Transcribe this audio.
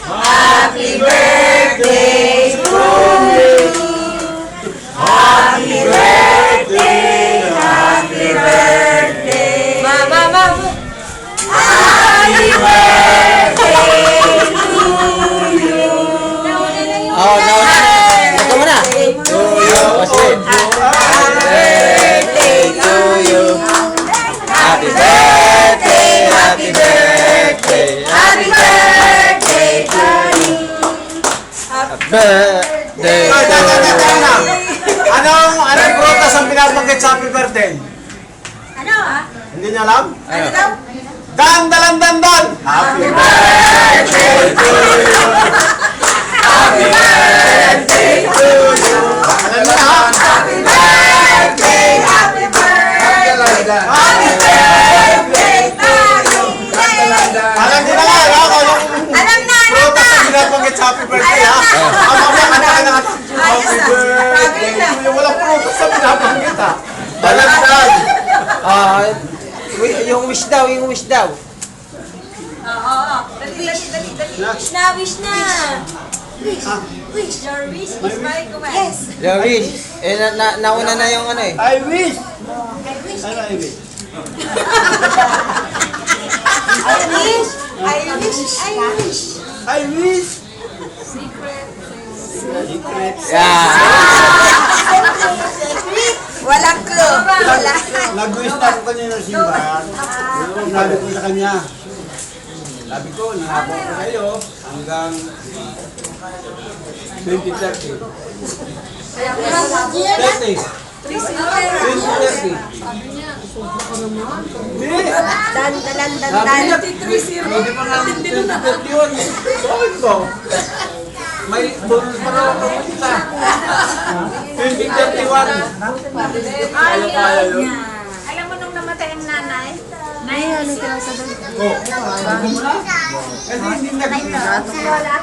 Happy birthday to you. Happy birthday, happy birthday. Mama. Happy birthday to you. Oh, no. Ito mo na. To you. Happy birthday, happy birthday, Happy birthday to you. birthday. Anong prutas ang pinabanggit sa happy birthday? Ano? Hindi niya alam? Ano daw? Dan! Happy birthday to you! Happy birthday to you! Alam mo na ha? Happy birthday, happy birthday. Happy birthday to you. Alam niyo na nga, ha? Alam na. Prutas ang pinabanggit sa happy birthday, ha? Ang mamaya kanta ka na. Happy birthday to you! Walang prutas ang pinabanggit, ha? Dalandan! Yung wish daw. Oo. Dali. Wish na. Wish. Your wish is my command. Yes. Yung wish. Nauna na yung ano eh. I wish! I wish. Ano I wish? I wish! Secret. Yeah. Walang clue. Wala. Nag-wish na ako kanina sa simbahan. Sinabi ko sa kanya. Sabi ko, nangako ko sa iyo hanggang 2030. 30. 2030. Hindi. Dan. Sabi niya, hindi pa nga 2031. Bakit ko? May bonus pa raw ako kita. 2031. Kaya yun. Alam mo nung namatay ang nanay? Oh, sabi mo na? Kasi hindi nag-iisa. Wala.